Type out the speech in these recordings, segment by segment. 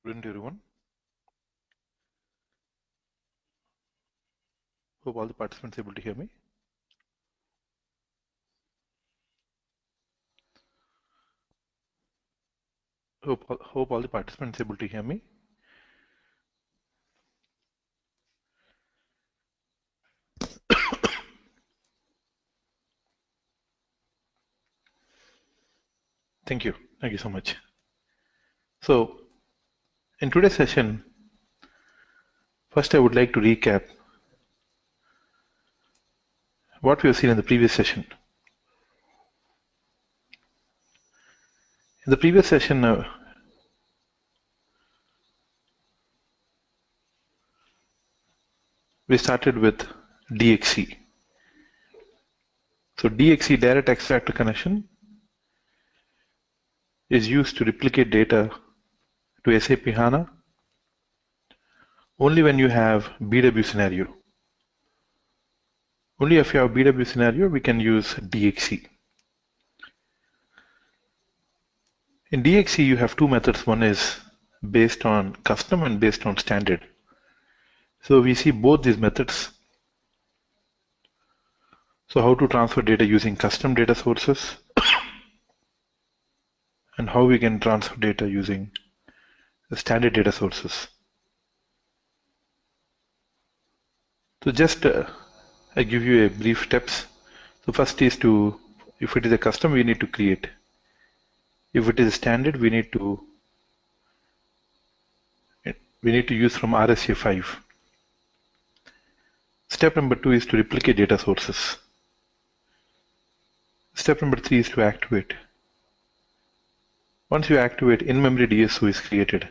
Good everyone. Hope all the participants able to hear me. Hope all the participants able to hear me. Thank you. Thank you so much. So in today's session, first I would like to recap what we have seen in the previous session. In the previous session, we started with DXC. So DXC, direct extractor connection, is used to replicate data to SAP HANA only when you have BW scenario. Only if you have BW scenario, we can use DXC. In DXC, you have two methods. One is based on custom and based on standard. So we see both these methods. So how to transfer data using custom data sources and how we can transfer data using the standard data sources. So just I give you a brief steps. So first is to, if it is a custom, we need to create. If it is standard, we need to use from RSA 5. Step number 2 is to replicate data sources. Step number 3 is to activate. Once you activate, in-memory DSO is created.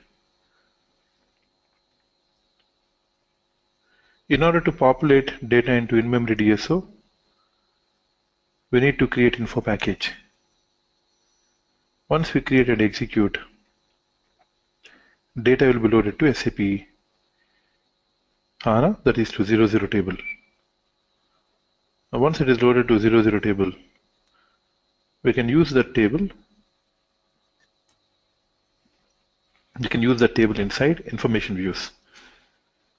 In order to populate data into in-memory DSO, we need to create info package. Once we create and execute, data will be loaded to SAP HANA, that is to 00 table. Now once it is loaded to 00 table, we can use that table. You can use that table inside information views.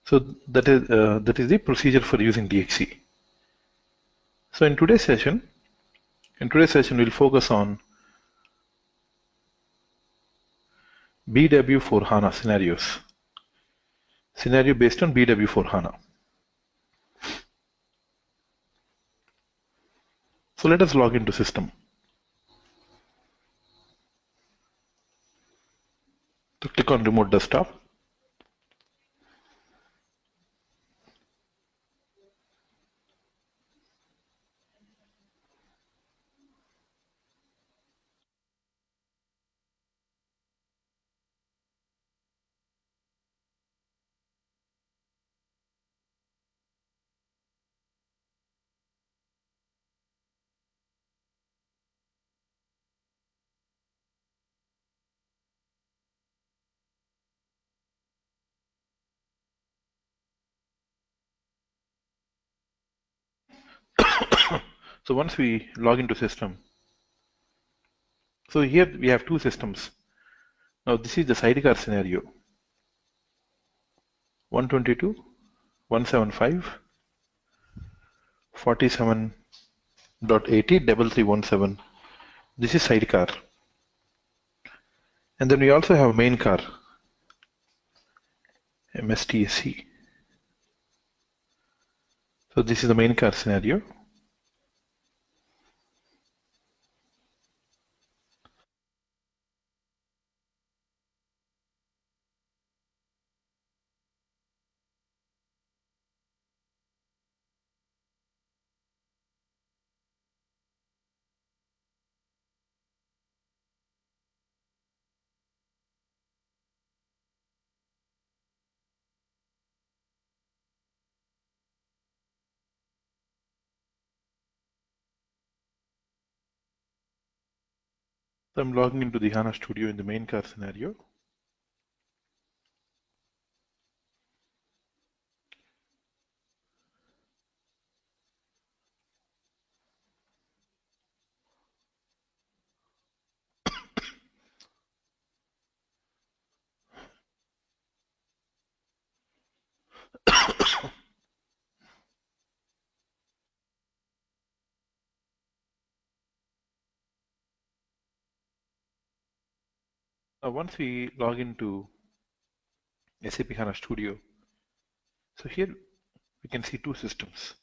So that is the procedure for using DXC. So in today's session we'll focus on BW4HANA scenarios. Scenario based on BW4HANA. So let us log into system. So click on remote desktop. So once we log into system, so here we have two systems. Now this is the sidecar scenario. 122.175.47.80.3317. This is sidecar. And then we also have main car, MSTSC. So this is the main car scenario. So I'm logging into the HANA Studio in the main car scenario. Once we log into SAP HANA Studio, so here we can see two systems.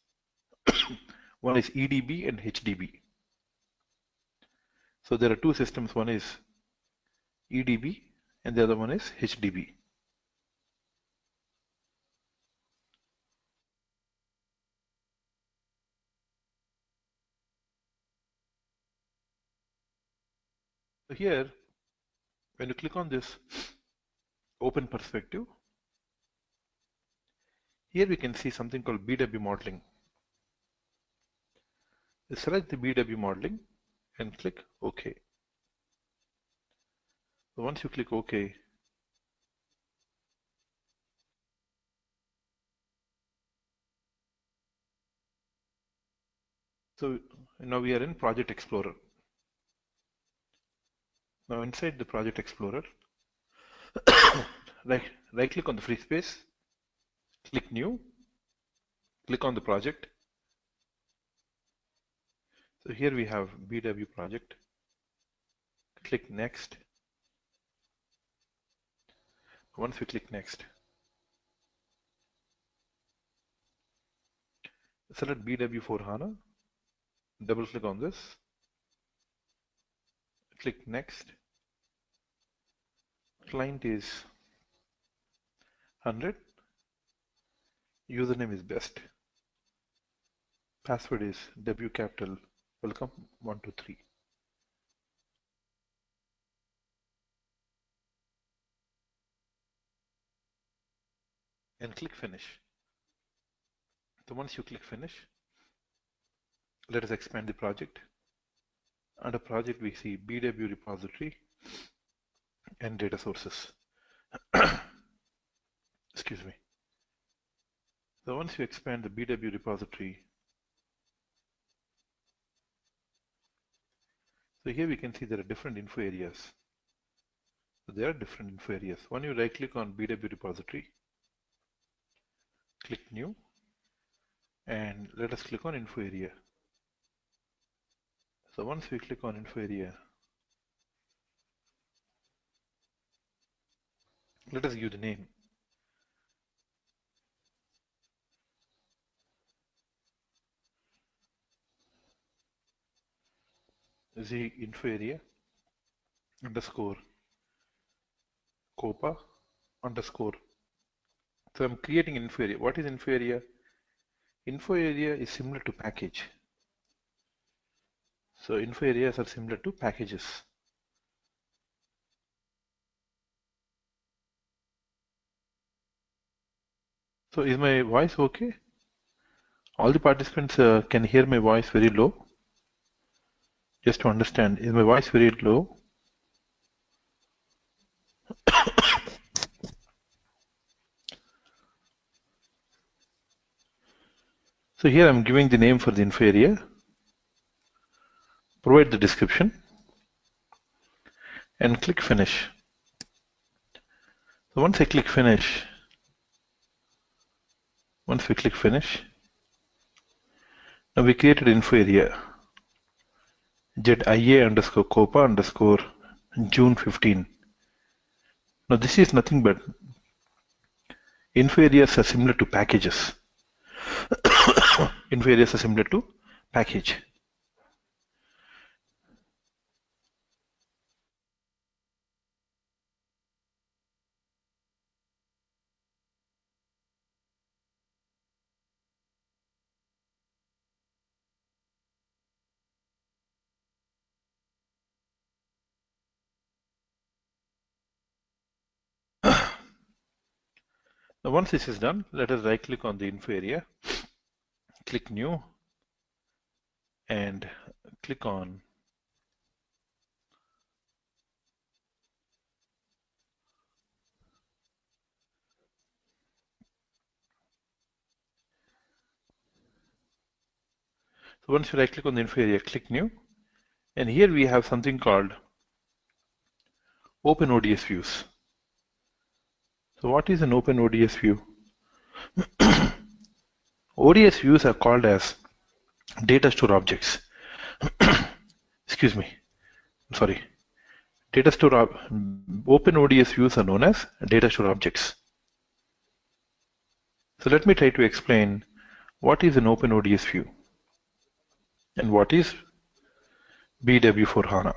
One is EDB and HDB. So there are two systems, one is EDB and the other one is HDB. So here, when you click on this open perspective, here we can see something called BW modeling. You select the BW modeling and click OK. So once you click OK, so now we are in Project Explorer. Now inside the Project Explorer, right click on the free space, click New, click on the project. So here we have BW project. Click Next. Once we click Next, select BW4HANA, double click on this, click Next. Client is 100, username is best, password is W capital welcome 123. And click Finish. So once you click Finish, let us expand the project. Under project we see BW repository and data sources. Excuse me. So once you expand the BW repository, so here we can see there are different info areas. So there are different info areas. When you right click on BW repository, click New, and let us click on info area. So once we click on info area, let us give the name. The info area underscore COPA underscore. So I'm creating an info area. What is info area? Info area is similar to package. So info areas are similar to packages. So is my voice okay? All the participants can hear my voice very low. Just to understand, is my voice very low? So here I'm giving the name for the info area, provide the description, and click Finish. So once I click Finish, once we click Finish, now we created info area, ZIA underscore COPA underscore June 15. Now this is nothing but info areas are similar to packages. Info areas are similar to package. Now once this is done, let us right click on the info area, click New, and click on so once you right click on the info area, click New, and here we have something called Open ODS views. So what is an Open ODS view? ODS views are called as data store objects. Excuse me, sorry. Open ODS views are known as data store objects. So let me try to explain what is an Open ODS view and what is BW4HANA.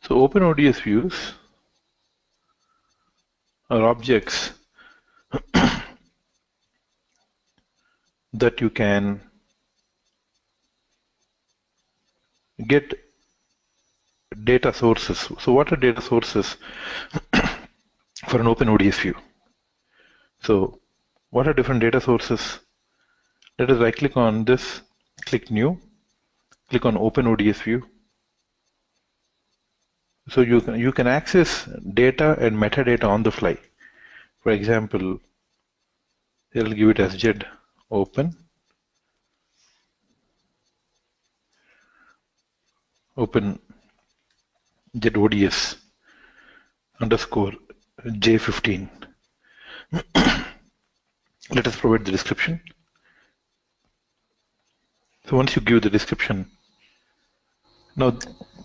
So Open ODS views are objects that you can get data sources. So what are data sources for an Open ODS view? So what are different data sources? Let us right click on this, click new, click on Open ODS view. So you can access data and metadata on the fly. For example, here I'll give it as JED open JED ODS underscore J15. Let us provide the description. So once you give the description, now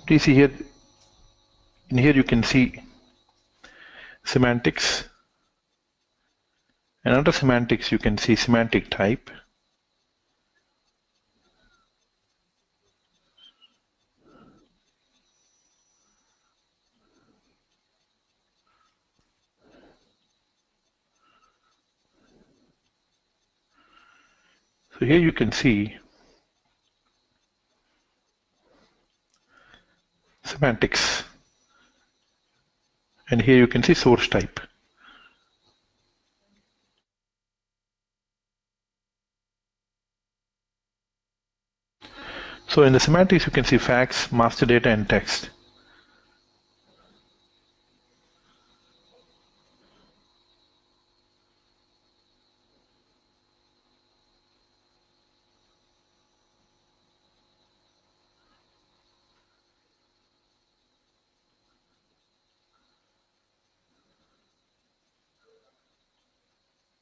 you see here, in here you can see semantics, and under semantics you can see semantic type. So here you can see semantics, and here you can see source type. So in the semantics you can see facts, master data, and text.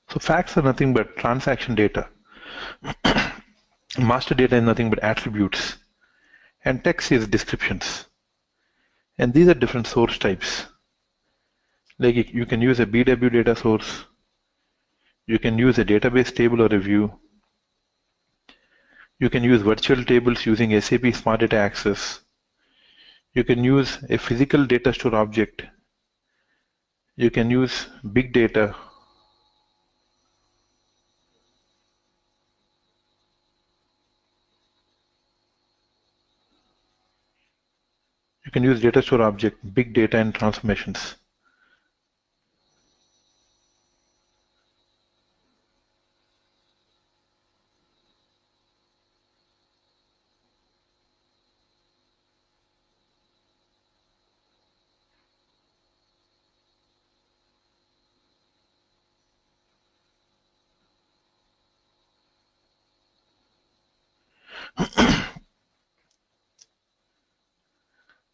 So facts are nothing but transaction data. Master data is nothing but attributes, and text is descriptions. And these are different source types. Like you can use a BW data source, you can use a database table or a view, you can use virtual tables using SAP Smart Data Access, you can use a physical data store object, you can use big data, you can use data store object, big data, and transformations.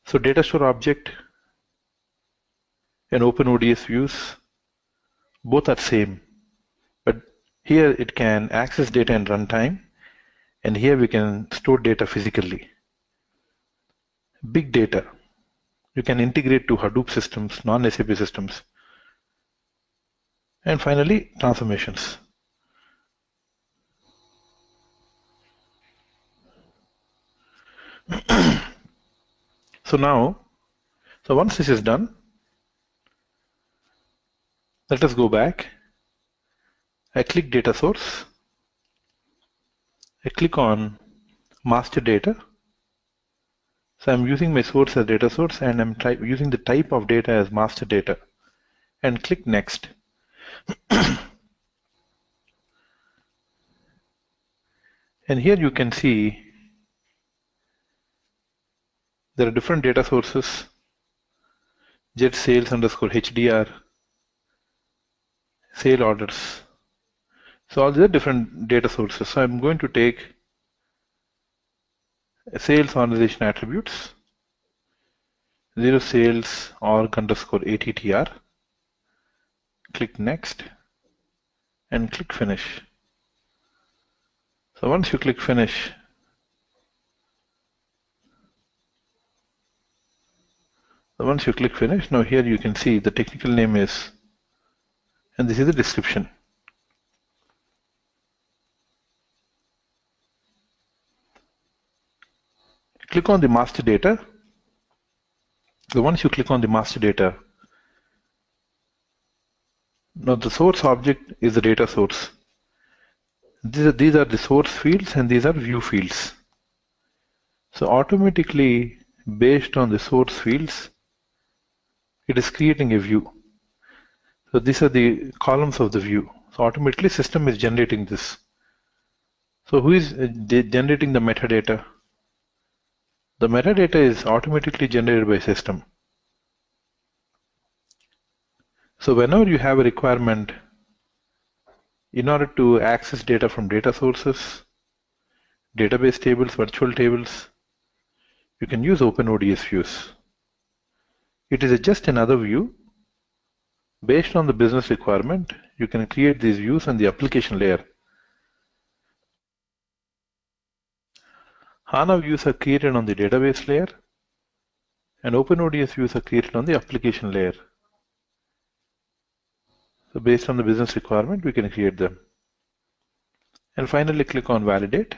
So data store object and Open ODS views, both are same, but here it can access data in runtime, and here we can store data physically. Big data, you can integrate to Hadoop systems, non-SAP systems. And finally, transformations. So once this is done, let us go back. I click data source. I click on master data. So I'm using my source as data source, and I'm using the type of data as master data, and click next. And here you can see there are different data sources, jet sales underscore HDR, sale orders. So all these are different data sources. So I'm going to take sales organization attributes, 0 sales org underscore ATTR, click next and click finish. So once you click finish, now here you can see the technical name is, and this is the description. Click on the master data. So once you click on the master data, now the source object is the data source. These are the source fields and these are view fields. So automatically, based on the source fields, it is creating a view. So these are the columns of the view. So automatically system is generating this. So who is generating the metadata? The metadata is automatically generated by system. So whenever you have a requirement, in order to access data from data sources, database tables, virtual tables, you can use OpenODS views. It is just another view. Based on the business requirement, you can create these views on the application layer. HANA views are created on the database layer, and OpenODS views are created on the application layer. So based on the business requirement, we can create them. And finally, click on Validate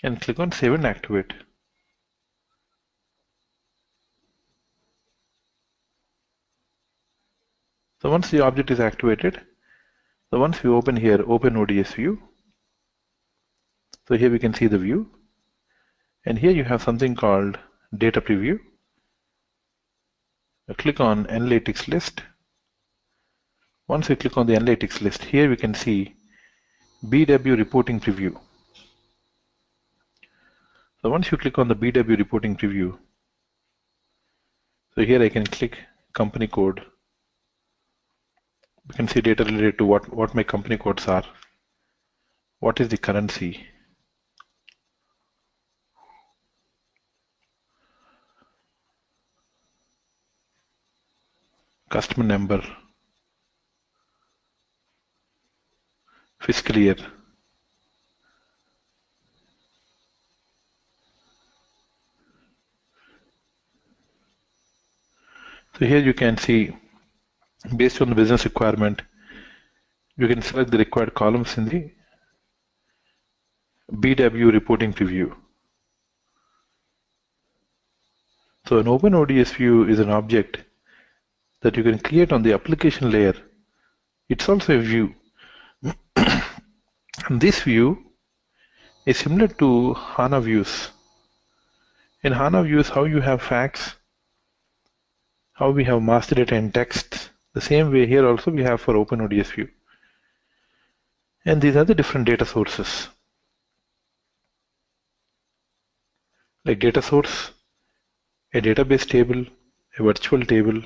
and click on Save and Activate. So once the object is activated, so once we open here OpenODS view, so here we can see the view, and here you have something called Data Preview. Click on Analytics List. Once we click on the Analytics list, here we can see BW Reporting Preview. So once you click on the BW Reporting Preview, so here I can click company code. We can see data related to what my company codes are. What is the currency? Customer number. Fiscal year. So here you can see, based on the business requirement, you can select the required columns in the BW Reporting Preview. So an OpenODS view is an object that you can create on the application layer. It's also a view. And this view is similar to HANA views. In HANA views, how you have facts, how we have master data and text, the same way here also we have for OpenODS view. And these are the different data sources. Like data source, a database table, a virtual table.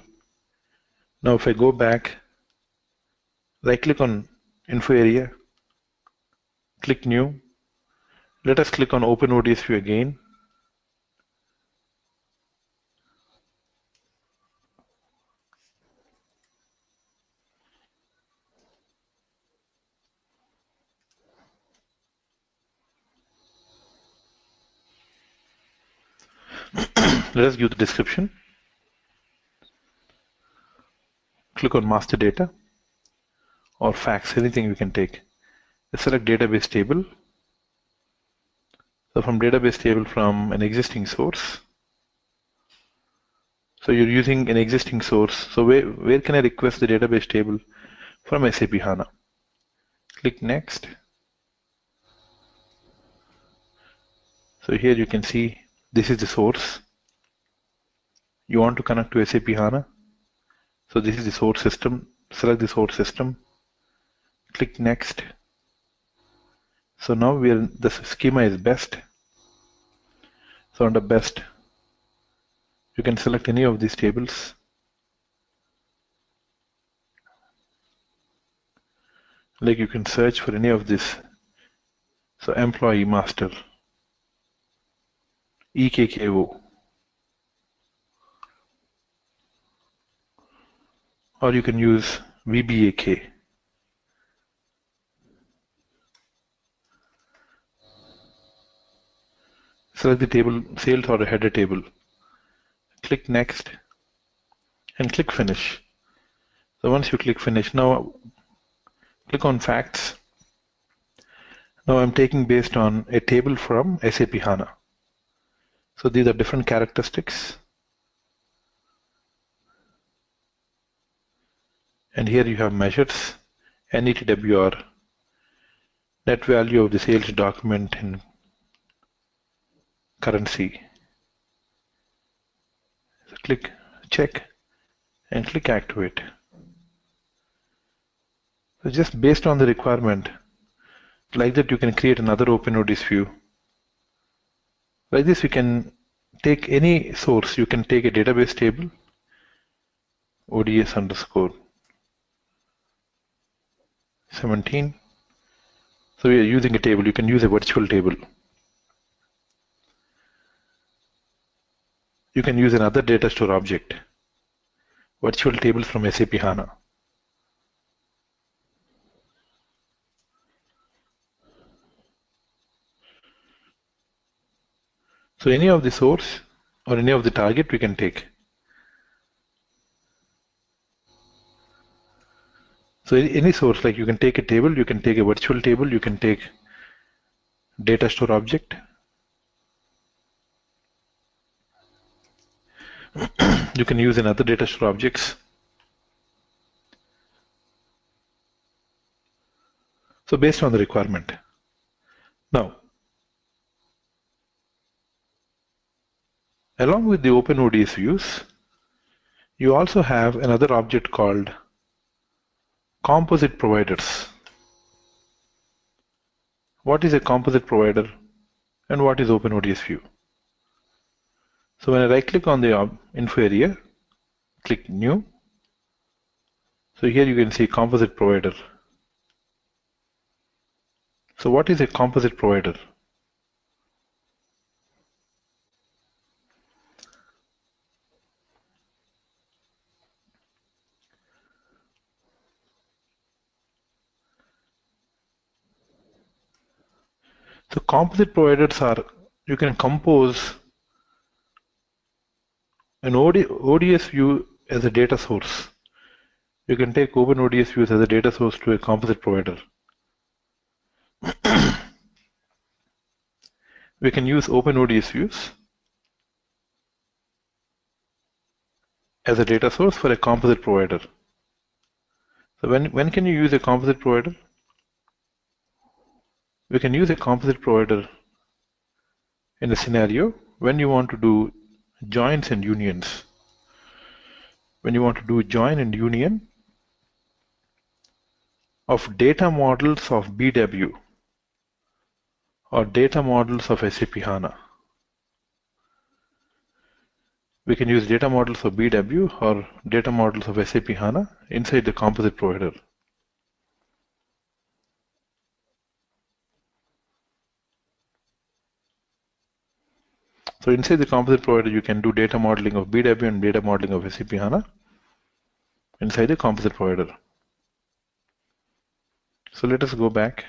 Now if I go back, right click on info area, click new. Let us click on OpenODS view again. Let us give the description. Click on master data or facts, anything we can take. Let's select database table. So from database table from an existing source. So you're using an existing source. So where can I request the database table? From SAP HANA. Click next. So here you can see this is the source. You want to connect to SAP HANA. So this is the source system. Select the source system. Click next. So now the schema is best. So under best, you can select any of these tables. Like you can search for any of this. So employee master, EKKO, or you can use VBAK. Select the table sales or a header table. Click next and click finish. So once you click finish, now click on facts. Now I'm taking based on a table from SAP HANA. So these are different characteristics. And here you have measures, NETWR, net value of the sales document in currency. So click check and click activate. So just based on the requirement, like that you can create another OpenODS view. Like this you can take any source. You can take a database table, ODS underscore 17. So we are using a table. You can use a virtual table. You can use another data store object, virtual tables from SAP HANA. So any of the source or any of the target we can take. So any source, like you can take a table, you can take a virtual table, you can take data store object. You can use another data store objects. So based on the requirement. Now, along with the OpenODS views, you also have another object called composite providers. What is a composite provider and what is OpenODS view? So when I right click on the info area, click new. So here you can see composite provider. So what is a composite provider? So composite providers are, you can compose an ODS view as a data source. You can take OpenODS views as a data source to a composite provider. We can use OpenODS views as a data source for a composite provider. So when can you use a composite provider? We can use a composite provider in a scenario when you want to do joins and unions. When you want to do join and union of data models of BW or data models of SAP HANA. We can use data models of BW or data models of SAP HANA inside the composite provider. So inside the composite provider, you can do data modeling of BW and data modeling of SAP HANA inside the composite provider. So let us go back.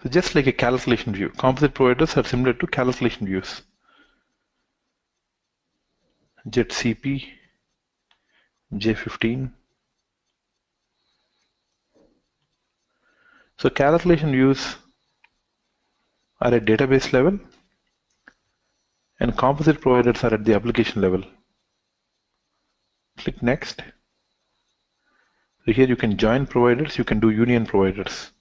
So just like a calculation view, composite providers are similar to calculation views. JetCP, J15. So calculation views are at database level and composite providers are at the application level. Click next. So here you can join providers, you can do union providers.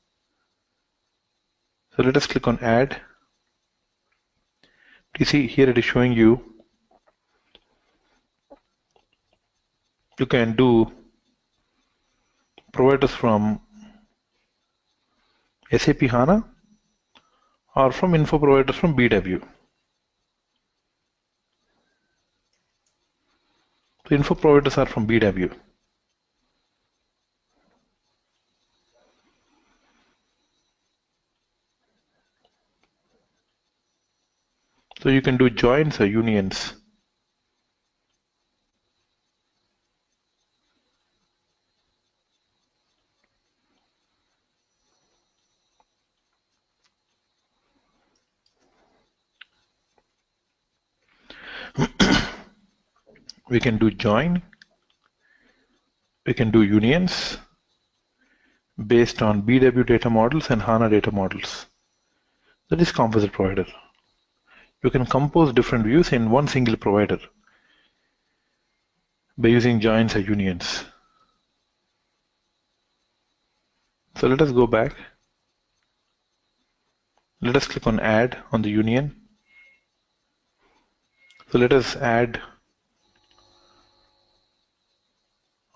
So let us click on add. You see here it is showing you can do providers from SAP HANA or from info providers from BW. So info providers are from BW. So you can do joins or unions. We can do join. We can do unions based on BW data models and HANA data models. That is composite provider. You can compose different views in one single provider by using joins or unions. So let us go back. Let us click on add on the union. So let us add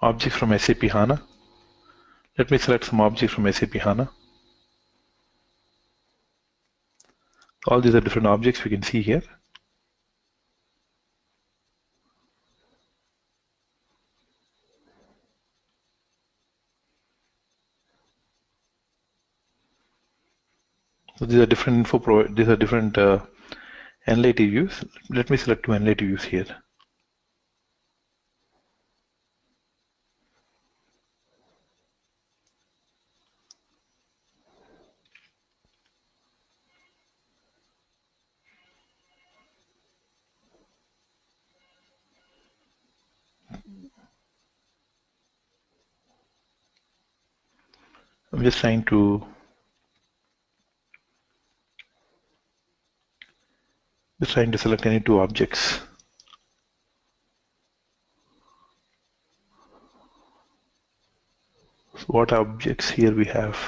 objects from SAP HANA. Let me select some objects from SAP HANA. All these are different objects we can see here. So these are different these are different NLAT views. Let me select two NLAT views here. I'm just trying to select any two objects. So what objects here we have?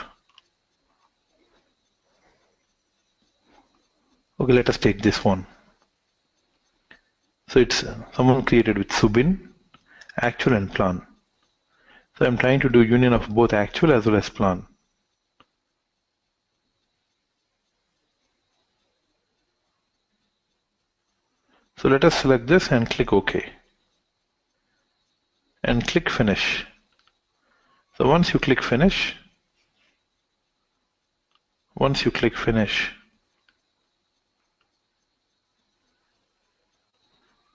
Okay, let us take this one. So it's someone created with Subin, actual and plan. So I'm trying to do union of both actual as well as plan. So let us select this and click OK. And click finish. So once you click finish,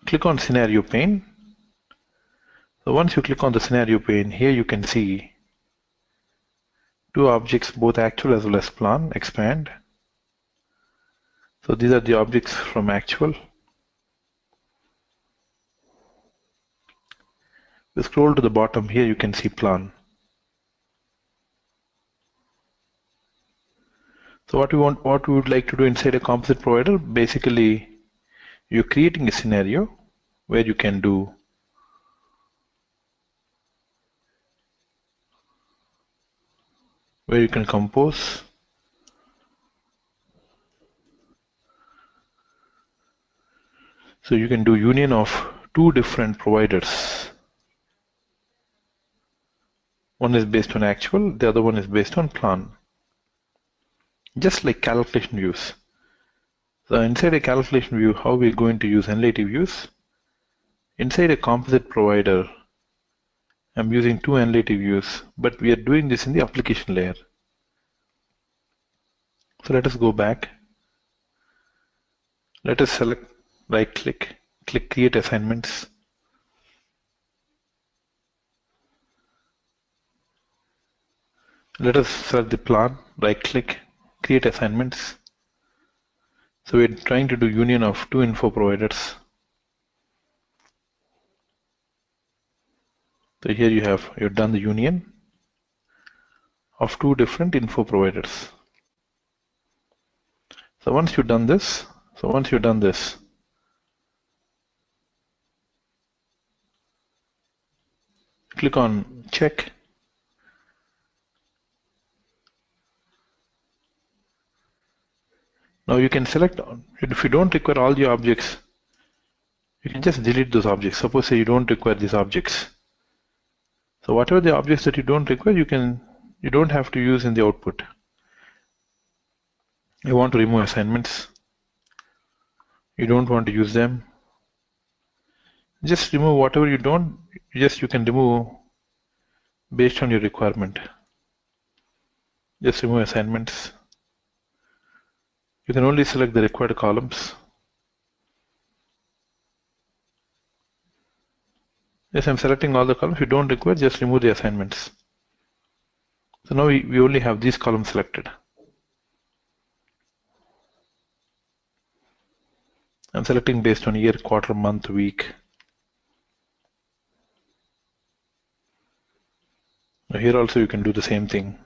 click on scenario pane. So once you click on the scenario pane, here you can see two objects, both actual as well as plan, expand. So these are the objects from actual. We scroll to the bottom, here you can see plan. So what we would like to do inside a composite provider, basically you're creating a scenario where you can do compose. So you can do union of two different providers. One is based on actual, the other one is based on plan. Just like calculation views. So inside a calculation view, how we're going to use NLAT views? Inside a composite provider, I'm using two NLAT views, but we are doing this in the application layer. So let us go back. Let us select, right click, click create assignments. Let us select the plan, right click, create assignments. So we're trying to do union of two info providers. So here you've done the union of two different info providers. So once you've done this, click on check. Now you can select, if you don't require all the objects, you can just delete those objects. Suppose say you don't require these objects. So whatever the objects that you don't require, you don't have to use in the output. You want to remove assignments. You don't want to use them. Just remove whatever you don't. You can remove based on your requirement. Just remove assignments. You can only select the required columns. Yes, I'm selecting all the columns. If you don't require, just remove the assignments. So now we only have these columns selected. I'm selecting based on year, quarter, month, week. Now here also you can do the same thing.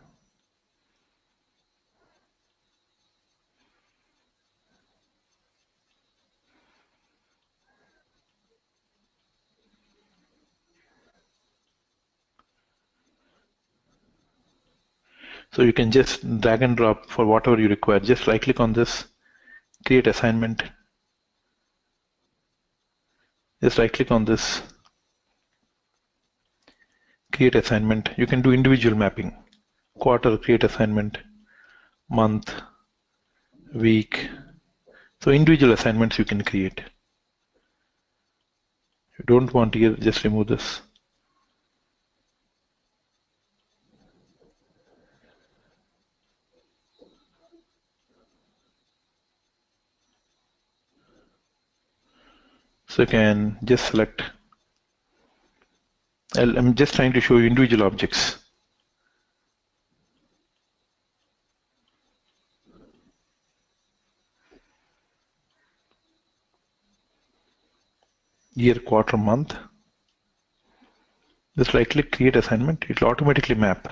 So you can just drag and drop for whatever you require. Just right click on this, create assignment. Just right click on this, create assignment. You can do individual mapping. Quarter, create assignment. Month, week. So individual assignments you can create. If you don't want here, just remove this. So you can just select. I'm just trying to show you individual objects. Year, quarter, month. Just right click, create assignment. It will automatically map.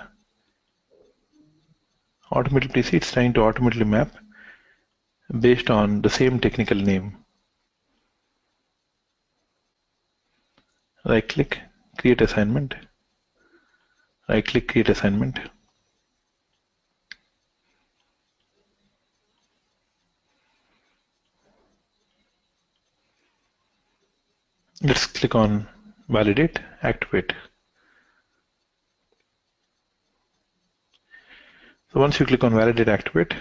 Automatically see it's trying to automatically map based on the same technical name. Right click, create assignment. Right click, create assignment. Let's click on validate, activate. So once you click on validate, activate,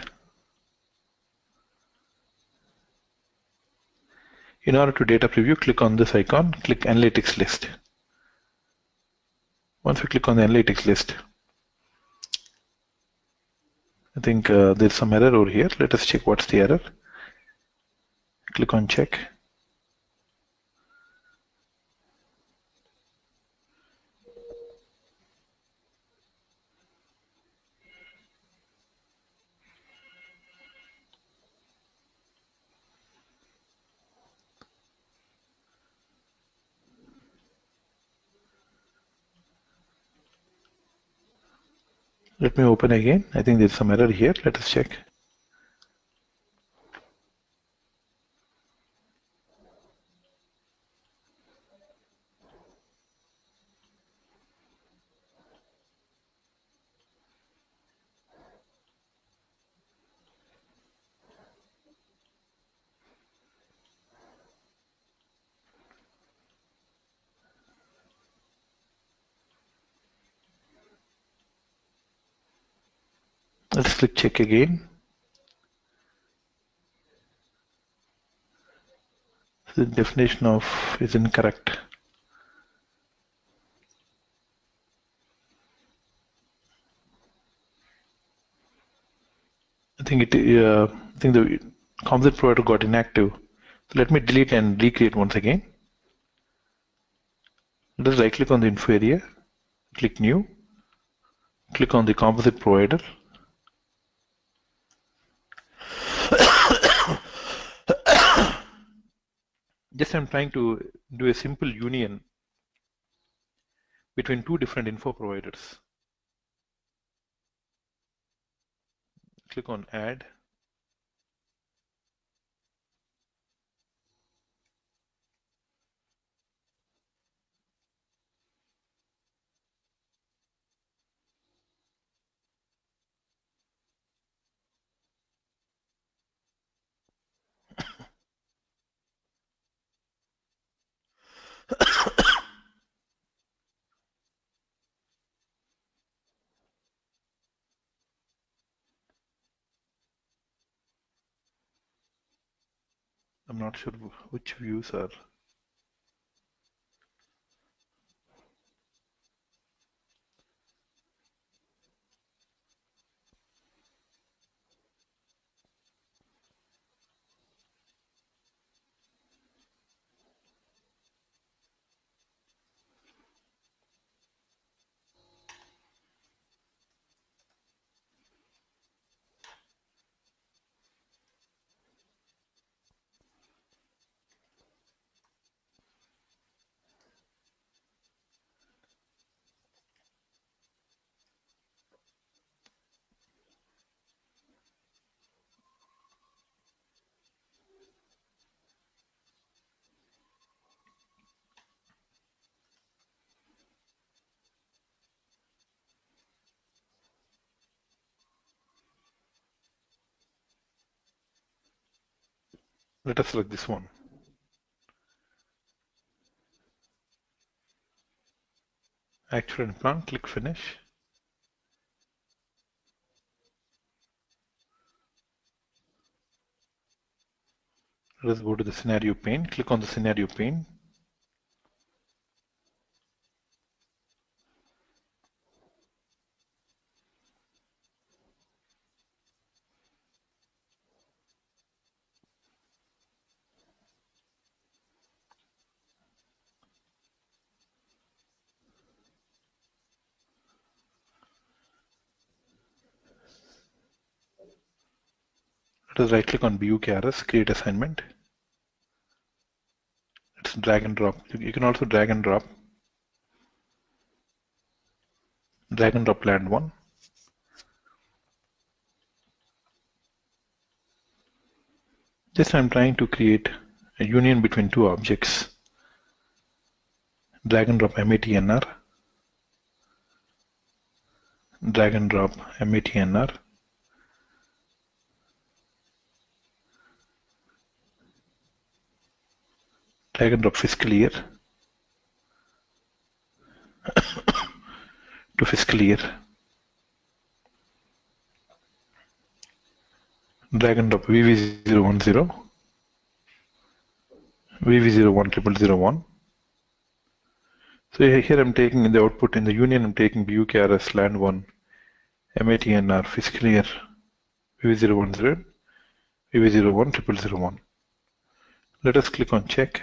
in order to data preview, click on this icon, click analytics list. Once we click on the analytics list, I think there's some error over here. Let us check what's the error. Click on check. Let me open again. I think there's some error here. Let us check. Let's click check again. The definition of is incorrect. I think the composite provider got inactive. So let me delete and recreate once again. Let us right click on the info area, click new, click on the composite provider. Just I'm trying to do a simple union between two different info providers. Click on add. I'm not sure which views are. Let us select this one. Actual and plant, click finish. Let us go to the scenario pane, click on the scenario pane. Let us right click on BW4HANA, create assignment. Let's drag and drop. You can also drag and drop land one. Just I'm trying to create a union between two objects. Drag and drop MATNR. Drag and drop MATNR. Drag and drop fiscal year to fiscal year. Drag and drop VV010, VV01001. So here I'm taking in the output in the union, I'm taking BW4HANA land 1, MATNR fiscal year VV010, VV01001. Let us click on check.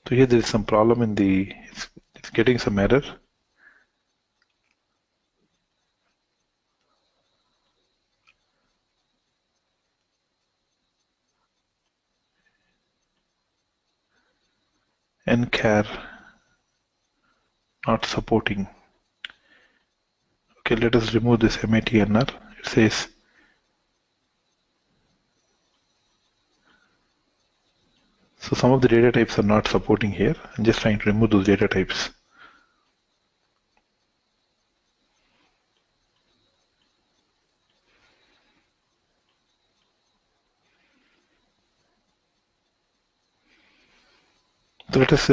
So here there is some problem in the, it's getting some error. NCAR not supporting. Okay, let us remove this MATNR. It says so some of the data types are not supporting here. I'm just trying to remove those data types. So let us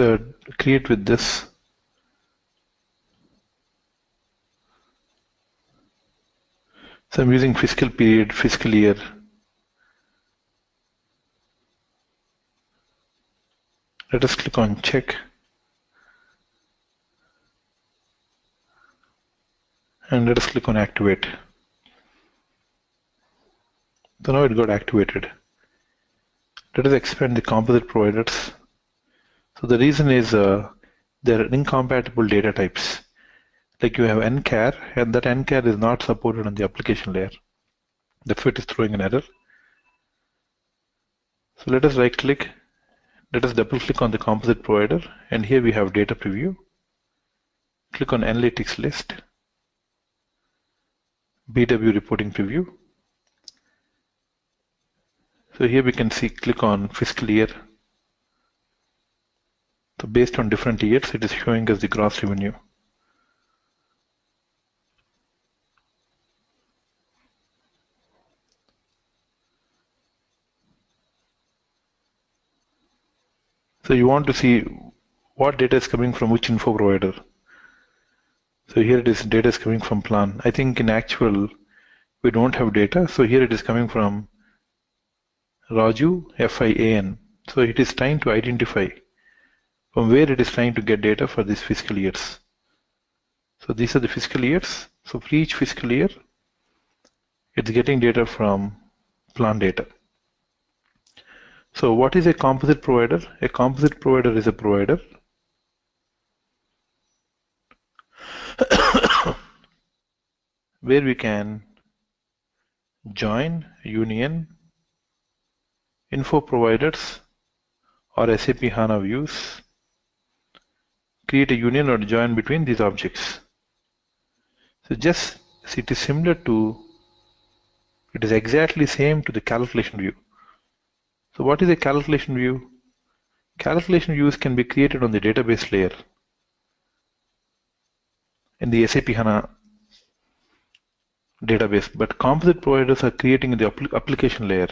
create with this. So I'm using fiscal period, fiscal year. Let us click on check. And let us click on activate. So now it got activated. Let us expand the composite providers. So the reason is there are incompatible data types. Like you have NCAR, and that NCAR is not supported on the application layer. That's why it is throwing an error. So let us right click. Let us double click on the composite provider, and here we have data preview. Click on analytics list, BW reporting preview. So here we can see, click on fiscal year. So based on different years, it is showing us the gross revenue. So you want to see what data is coming from which info provider. So here it is, data is coming from plan. I think in actual we don't have data, so here it is coming from Raju FIAN. So it is trying to identify from where it is trying to get data for these fiscal years. So these are the fiscal years. So for each fiscal year, it's getting data from plan data. So what is a composite provider? A composite provider is a provider where we can join, union, info providers or SAP HANA views, create a union or join between these objects. So just it is similar to, it is exactly same to the calculation view. So what is a calculation view? Calculation views can be created on the database layer in the SAP HANA database, but composite providers are creating the application layer.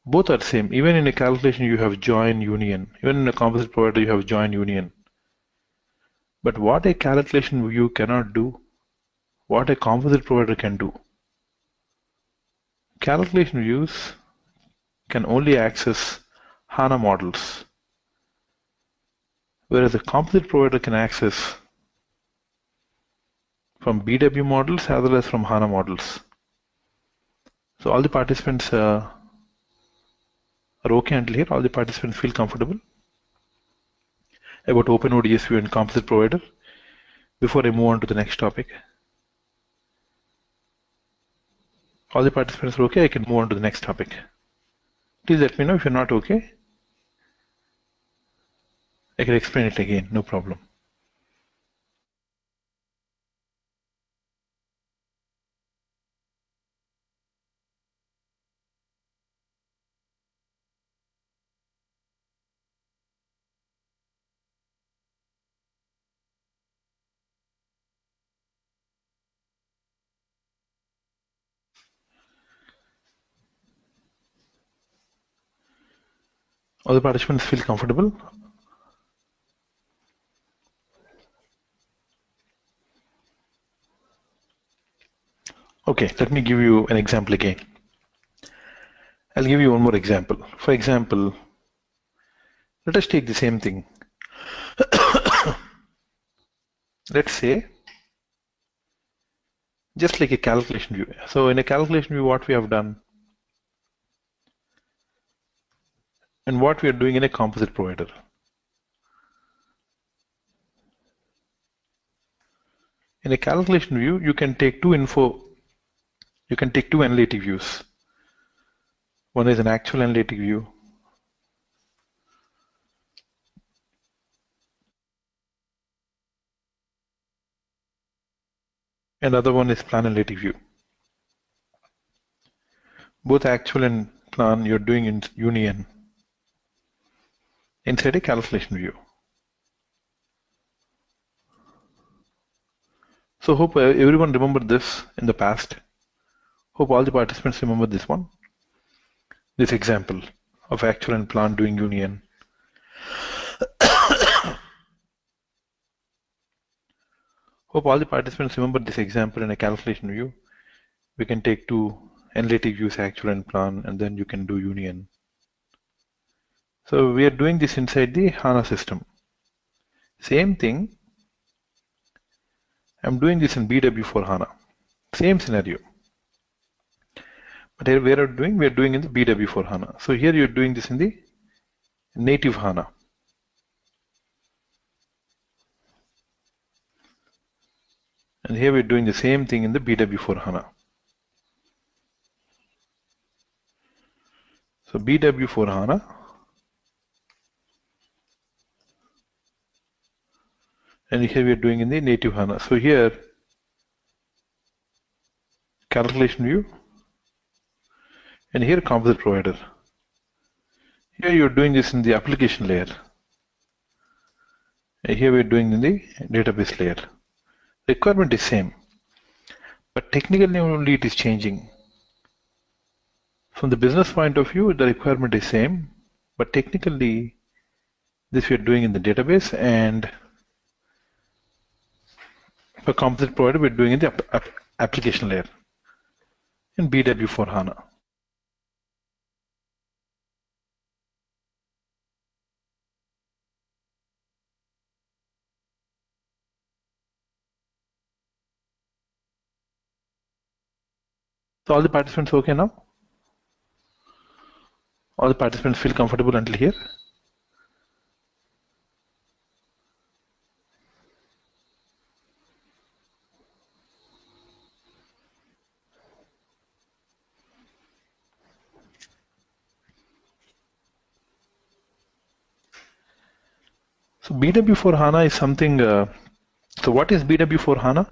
Both are same. Even in a calculation you have join union. Even in a composite provider you have join union. But what a calculation view cannot do, what a composite provider can do. Calculation views can only access HANA models, whereas a composite provider can access from BW models as well as from HANA models. So all the participants are okay until here. All the participants feel comfortable about OpenODS view and composite provider. Before I move on to the next topic, all the participants are okay, I can move on to the next topic. Please let me know if you're not okay. I can explain it again, no problem. All the participants feel comfortable? Okay, let me give you an example again. I'll give you one more example. For example, let us take the same thing. Let's say, just like a calculation view. So in a calculation view, what we have done and what we are doing in a composite provider. In a calculation view, you can take two analytic views. One is an actual analytic view. And the other one is plan analytic view. Both actual and plan you're doing in union inside a calculation view. So hope everyone remembered this in the past. Hope all the participants remember this one. This example of actual and plan doing union. Hope all the participants remember this example in a calculation view. We can take two analytic views, actual and plan, and then you can do union. So we are doing this inside the HANA system. Same thing, I'm doing this in BW4HANA. Same scenario. But here we are doing in the BW4HANA. So here you're doing this in the native HANA. And here we're doing the same thing in the BW4HANA. So BW4HANA. And here we are doing in the native HANA. So here, calculation view. And here composite provider. Here you're doing this in the application layer. And here we're doing in the database layer. The requirement is same. But technically only it is changing. From the business point of view, the requirement is same. but technically this we are doing in the database, and for composite provider we're doing in the application layer in BW4HANA. So all the participants okay now? All the participants feel comfortable until here? So BW4HANA is something, so what is BW4HANA?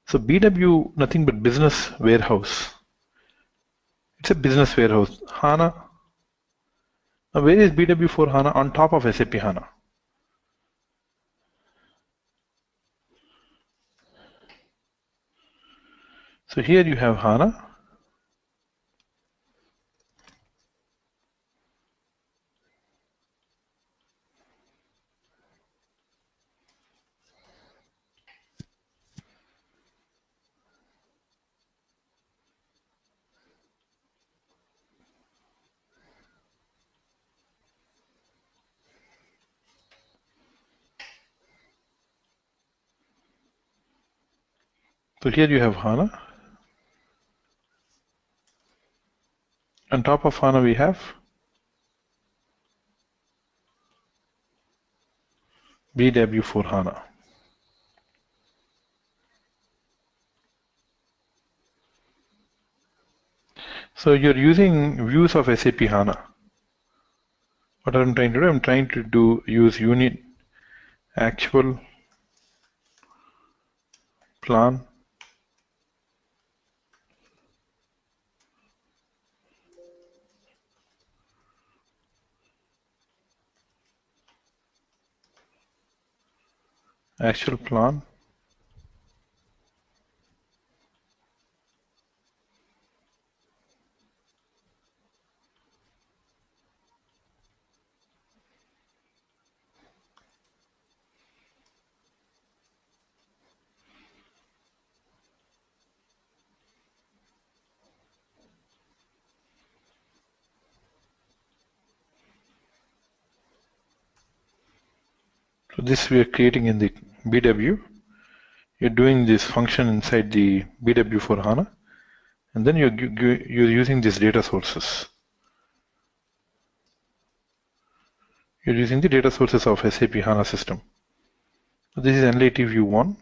So BW, nothing but business warehouse. It's a business warehouse. HANA, now where is BW4HANA? On top of SAP HANA. So here you have HANA. So here you have HANA. On top of HANA we have BW4HANA. So you're using views of SAP HANA. What I'm trying to do, I'm trying to use unit actual plan actual plan So this we are creating in the BW. You're doing this function inside the BW4HANA, and then you're using these data sources. You're using the data sources of SAP HANA system. So this is NLAT view 1,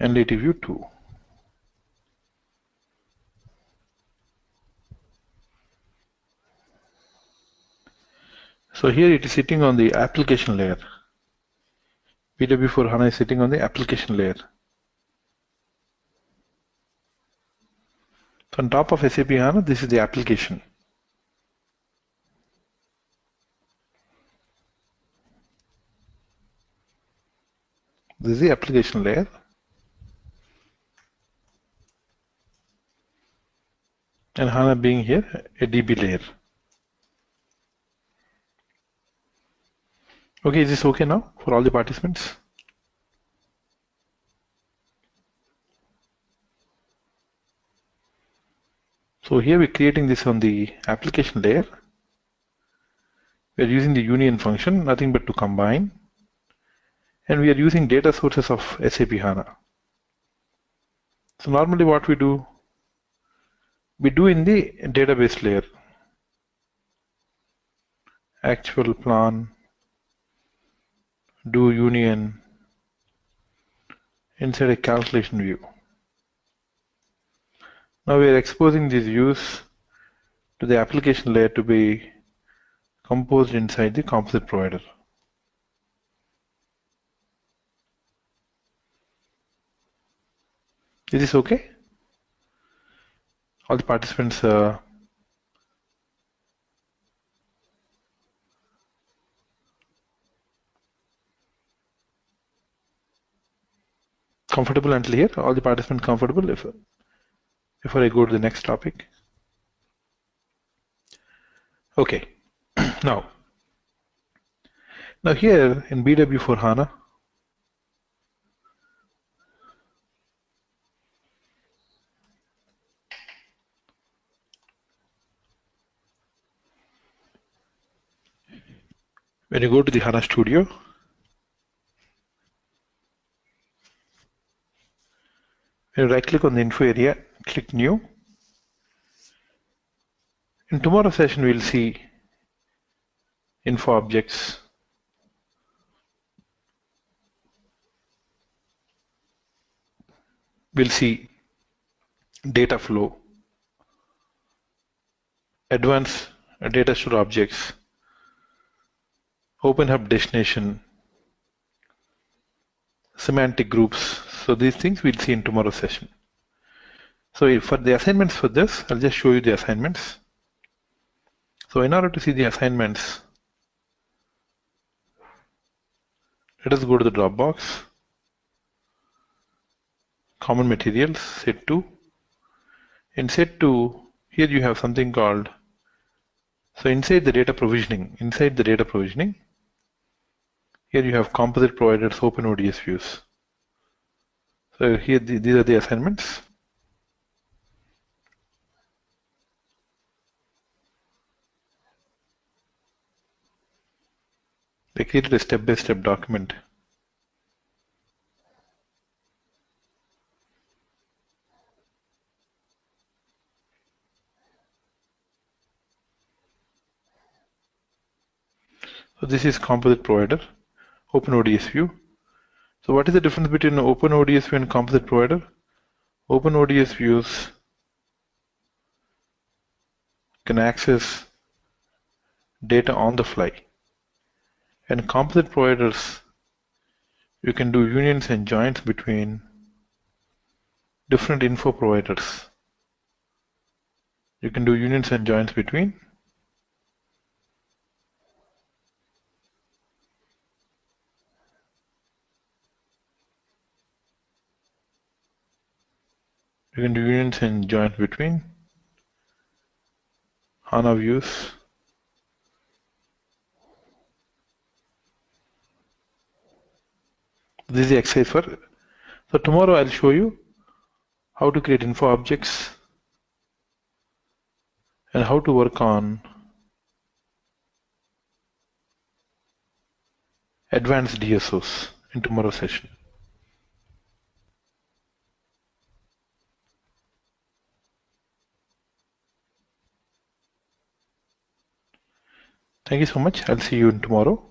NLAT view 2. So here it is sitting on the application layer. BW4HANA is sitting on the application layer. So on top of SAP HANA, this is the application. This is the application layer. And HANA being here, a DB layer. Okay, is this okay now for all the participants? So here we're creating this on the application layer. We're using the union function, nothing but to combine. And we are using data sources of SAP HANA. So normally what we do in the database layer. Actual plan, do union, inside a calculation view. Now we are exposing these views to the application layer to be composed inside the composite provider. Is this okay? All the participants comfortable until here? All the participants comfortable before I go to the next topic? Okay, now here in BW4HANA, when you go to the HANA Studio, when you right click on the info area, click new. In tomorrow's session, we'll see info objects, we'll see data flow, advanced data store objects, open hub destination, semantic groups. So these things we'll see in tomorrow's session. So for the assignments for this, I'll just show you the assignments. So in order to see the assignments, let us go to the Dropbox, common materials, set 2. In set 2, here you have something called, so inside the data provisioning, here you have composite providers, open ODS views. So here these are the assignments. They created a step-by-step document. So this is composite provider, open ODS view. So what is the difference between open ODS view and composite provider? Open ODS views can access data on the fly, and composite providers, you can do unions and joins between different info providers. You can do unions and joins between HANA views. This is the exercise for. So tomorrow I'll show you how to create info objects and how to work on advanced DSOs in tomorrow's session. Thank you so much. I'll see you tomorrow.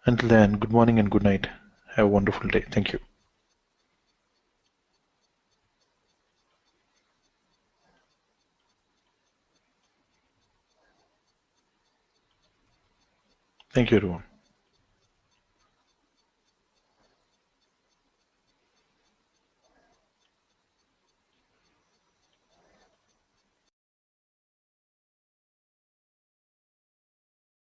Until then, good morning and good night. Have a wonderful day. Thank you. Thank you, everyone.